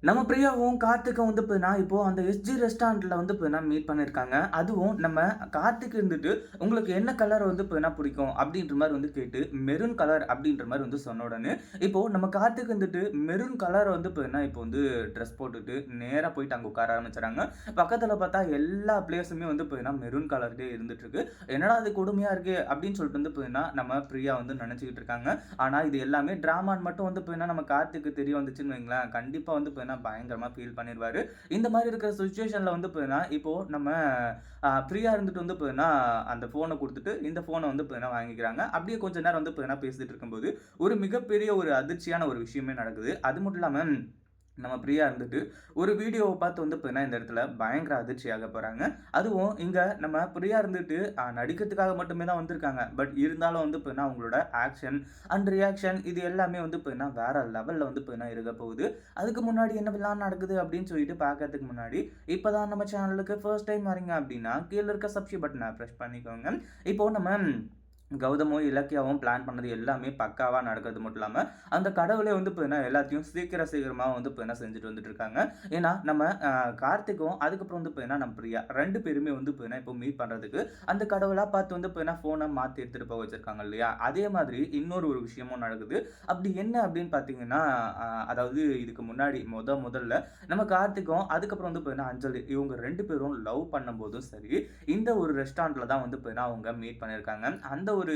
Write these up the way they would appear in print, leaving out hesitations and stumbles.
நம்ம பிரியாவும், கார்த்திக்கும் வந்து பார்த்தீங்கன்னா, இப்போ அந்த எஸ்ஜி ரெஸ்டாரண்ட்ல வந்து பார்த்தீங்கன்னா மீட் பண்ணியிருக்காங்க. அதுவும் நம்ம கார்த்திக் இருந்துட்டு, "உங்களுக்கு என்ன கலர் வந்து பார்த்தீங்கன்னா பிடிக்கும்?" அப்படின்ற மாரி வந்து கேட்டு, "மெரூன் கலர்" அப்படின்ற மாரி வந்து சொன்ன உடனே, இப்போ நம்ம கார்த்திக் வந்துட்டு மெரூன் கலர் வந்து பார்த்தீங்கன்னா, இப்போ வந்து ட்ரெஸ் போட்டுட்டு நேரா போயிட்டு அங்க உட்கார ஆரம்பிச்சுறாங்க. பக்கத்துல பார்த்தா எல்லா பிளேஸுமே வந்து பார்த்தீங்கன்னா, மெரூன் கலர்லயே இருந்துட்டுருக்கு. "என்னடா இது கொடுமையா இருக்கே!" அப்படின்னு சொல்லிட்டு வந்து பார்த்தீங்கன்னா, நம்ம பிரியா வந்து நெனச்சுக்கிட்டு இருக்காங்க. ஆனா, இது எல்லாமே ட்ராமான்னு மட்டும் வந்து பார்த்தீங்கன்னா, நம்ம கார்த்திக்கு தெரிய வந்துச்சுன்னு வைங்களேன், கண்டிப்பா வந்து பார்த்தீங்கன்னா, பயங்கரமா ஃபீல் பண்ணிருவாரு. இந்த மாரி இருக்கிற சிச்சுவேஷன்ல வந்து பார்த்தீங்கன்னா, இப்போ நம்ம பிரியா இருந்துட்டு வந்து பார்த்தீங்கன்னா, அந்த ஃபோன குடுத்துட்டு, இந்த ஃபோன வந்து பார்த்தீங்கன்னா வாங்கிக்கிறாங்க. அப்படியே கொஞ்ச நேரம் வந்து பார்த்தீங்கன்னா பேசிட்டு இருக்கும்போது, ஒரு மிகப்பெரிய ஒரு அதிர்ச்சியான ஒரு விஷயமே நடக்குது. அது மட்டும் இல்லாம நம்ம பிரியா இருந்துட்டு, ஒரு வீடியோவ பார்த்து வந்து பார்த்தீங்கன்னா, இந்த இடத்துல பயங்கர அதிர்ச்சியாக போறாங்க. அதுவும் இங்க நம்ம பிரியா இருந்துட்டு நடிக்கிறதுக்காக மட்டுமே தான் வந்திருக்காங்க. பட் இருந்தாலும் வந்து பார்த்தீங்கன்னா, அவங்களோட ஆக்ஷன் அண்ட் ரியாக்ஷன் இது எல்லாமே வந்து பார்த்தீங்கன்னா, வேற லெவல்ல வந்து பார்த்தீங்கன்னா இருக்க போகுது. அதுக்கு முன்னாடி என்னவெல்லாம் நடக்குது அப்படின்னு சொல்லிட்டு பார்க்கறதுக்கு முன்னாடி, இப்ப தான் நம்ம சேனலுக்கு ஃபர்ஸ்ட் டைம் வரீங்க அப்படின்னா, கீழ இருக்க சப்ஸ்கிரைப் பட்டன பிரஸ் பண்ணிக்கோங்க. இப்போ நம்ம கௌதமும், இலக்கியாவும் பிளான் பண்ணது எல்லாமே பக்காவா நடக்கிறது மட்டும் இல்லாம, அந்த கடவுளே வந்து பார்த்தீங்கன்னா, எல்லாத்தையும் சீக்கிரமா வந்து பார்த்தீங்கன்னா செஞ்சுட்டு வந்துட்டு இருக்காங்க. ஏன்னா, நம்ம கார்த்திக்கும், அதுக்கப்புறம் வந்து பார்த்தீங்கன்னா, நம்ம பிரியா 2 பேருமே வந்து பார்த்தீங்கன்னா, இப்போ மீட் பண்றதுக்கு அந்த கடவுளா பார்த்து வந்து பார்த்தீங்கன்னா, ஃபோன மாத்தி எடுத்துட்டு போக வச்சிருக்காங்க இல்லையா? அதே மாதிரி இன்னொரு ஒரு விஷயமும் நடக்குது. அப்படி என்ன அப்படின்னு பார்த்தீங்கன்னா, அதாவது இதுக்கு முன்னாடி முதல்ல நம்ம கார்த்திக்கும், அதுக்கப்புறம் வந்து பார்த்தீங்கன்னா, அஞ்சலி இவங்க 2 பேரும் லவ் பண்ணும்போதும் சரி, இந்த ஒரு ரெஸ்டாரண்ட்ல தான் வந்து பார்த்தீங்கன்னா, அவங்க மீட் பண்ணியிருக்காங்க. அந்த ஒரு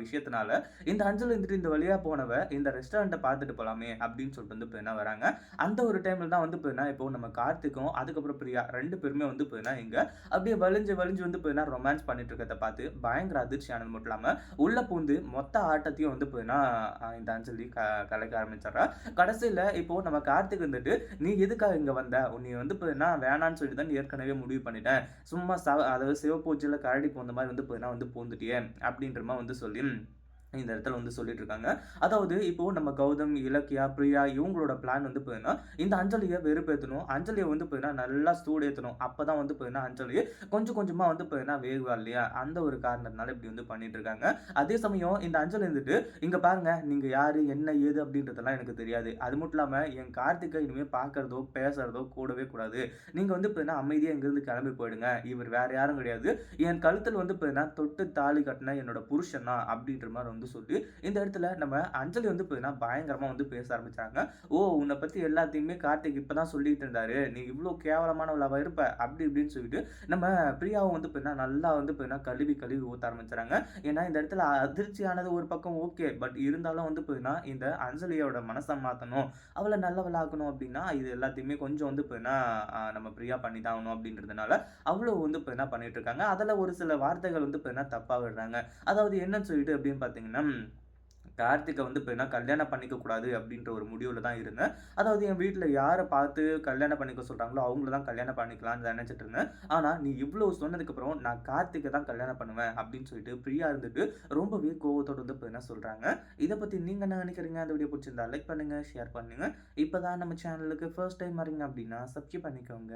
விஷயத்தினால, இந்த அஞ்சல் வந்துட்டு இந்த வழியா போனவ, இந்த ரெஸ்டாரண்ட்ட பார்த்துட்டு போலாமே அப்படின்னு சொல்லிட்டு வந்து பார்த்தீங்கன்னா வராங்க. அந்த ஒரு டைம்ல தான் வந்து பார்த்தீங்கன்னா, இப்போ நம்ம கார்த்திக்கும், அதுக்கப்புறம் பிரியா 2 பேருமே வந்து பார்த்தீங்கன்னா, இங்க அப்படியே வழிஞ்சு வந்து பார்த்தீங்கன்னா, ரொமான்ஸ் பண்ணிட்டு இருக்கிறத பார்த்து பயங்கர அதிர்ச்சி ஆனது மட்டும் இல்லாம, உள்ள பூந்து மொத்த ஆட்டத்தையும் வந்து பார்த்தீங்கன்னா, இந்த அஞ்சலி கலைக்க ஆரம்பிச்சுடுறா. கடைசியில இப்போ நம்ம கார்த்திக் வந்துட்டு, "நீ எதுக்காக இங்க வந்த? நீ வந்து பார்த்தீங்கன்னா, வேணான்னு சொல்லிட்டு தான் ஏற்கனவே முடிவு பண்ணிட்டேன். சும்மா அதாவது சிவப்பூஜையில கரடி பூந்த மாரி வந்து பார்த்தீங்கன்னா வந்து பூந்துட்டியே!" அப்படின்ற மாரி வந்து சொல்லி இந்த இடத்துல வந்து சொல்லிட்டு இருக்காங்க. அதாவது இப்போ நம்ம கௌதம், இலக்கியா, பிரியா இவங்களோட பிளான் வந்து பார்த்தீங்கன்னா, இந்த அஞ்சலிய வெறுப்பேத்தணும். அஞ்சலிய வந்து பார்த்தீங்கன்னா, நல்லா சூடேத்தணும். அப்பதான் வந்து பார்த்தீங்கன்னா, அஞ்சலி கொஞ்சம் கொஞ்சமா வந்து பார்த்தீங்கன்னா வேகுவா இல்லையா? அந்த ஒரு காரணத்தினால இப்படி வந்து பண்ணிட்டு இருக்காங்க. அதே சமயம் இந்த அஞ்சலி இருந்துட்டு, "இங்க பாருங்க, நீங்க யாரு, என்ன, ஏது அப்படின்றதெல்லாம் எனக்கு தெரியாது. அது மட்டும் இல்லாம என் கார்த்திக்க இனிமே பார்க்கிறதோ, பேசுறதோ கூடவே கூடாது. நீங்க வந்து பார்த்தீங்கன்னா, அமைதியா இங்கிருந்து கிளம்பி போயிடுங்க. இவர் வேற யாரும் கிடையாது. என் கழுத்துல வந்து பார்த்தீங்கன்னா, தொட்டு தாலி கட்டின என்னோட புருஷன் தான்." அப்படின்ற மாரி வந்து சொல்லி, இந்த இடத்துல நம்ம அஞ்சலி வந்து பார்த்தீங்கன்னா, பயங்கரமா வந்து பேச ஆரம்பிச்சாங்க. "ஓ! உன்ன பத்தி எல்லாத்தையுமே கார்த்திக் இப்ப தான் சொல்லிட்டு இருந்தாரு. நீ இவ்ளோ கேவலமானவளாவா இருப்ப?" அப்படி இப்படின்னு சொல்லிட்டு, நம்ம பிரியாவும் வந்து பார்த்தீங்கன்னா, நல்லா வந்து பார்த்தீங்கன்னா, கழுவி ஊத்த ஆரம்பிச்சுறாங்க. ஏன்னா, இந்த இடத்துல அதிர்ச்சியானது ஒரு பக்கம் ஓகே. பட் இருந்தாலும் வந்து பார்த்தீங்கன்னா, இந்த அஞ்சலியோட மனச மாத்தணும். அவள நல்லவளாக்கணும் அப்படின்னா, இது எல்லாத்தையுமே கொஞ்சம் வந்து பார்த்தீங்கன்னா, நம்ம பிரியா பண்ணி தான் ஆகணும் அப்படின்றதுனால, அவளும் வந்து பார்த்தீங்கன்னா பண்ணிட்டு இருக்காங்க. அதுல ஒரு சில வார்த்தைகள் வந்து பார்த்தீங்கன்னா, தப்பா விடுறாங்க. அதாவது என்னன்னு சொல்லிட்டு அப்படின்னு பார்த்தீங்கன்னா, கார்த்திக்க வந்து இப்ப என்ன கல்யாணம் பண்ணிக்க கூடாது அப்படின்ற ஒரு முடிவுல தான் இருந்தேன். அதாவது என் வீட்ல யார பார்த்து கல்யாணம் பண்ணிக்க சொல்றாங்களோ, அவங்கள தான் கல்யாணம் பண்ணிக்கலாம்னு நெனச்சுட்டு இருந்தேன். ஆனா, நீ இவ்ளோ சொன்னதுக்கப்புறம் நான் கார்த்திக்க தான் கல்யாணம் பண்ணுவேன் அப்படின்னு சொல்லிட்டு பிரியா இருந்துட்டு ரொம்பவே கோவத்தோட வந்து இப்ப என்ன சொல்றாங்க. இத பத்தி நீங்க என்ன நெனைக்கிறீங்க? அந்த வீடியோ புடிச்சிருந்தா லைக் பண்ணுங்க, ஷேர் பண்ணுங்க. இப்ப தான் நம்ம சேனலுக்கு ஃபர்ஸ்ட் டைம் வரீங்க அப்படின்னா சப்ஸ்கிரைப் பண்ணிக்கோங்க.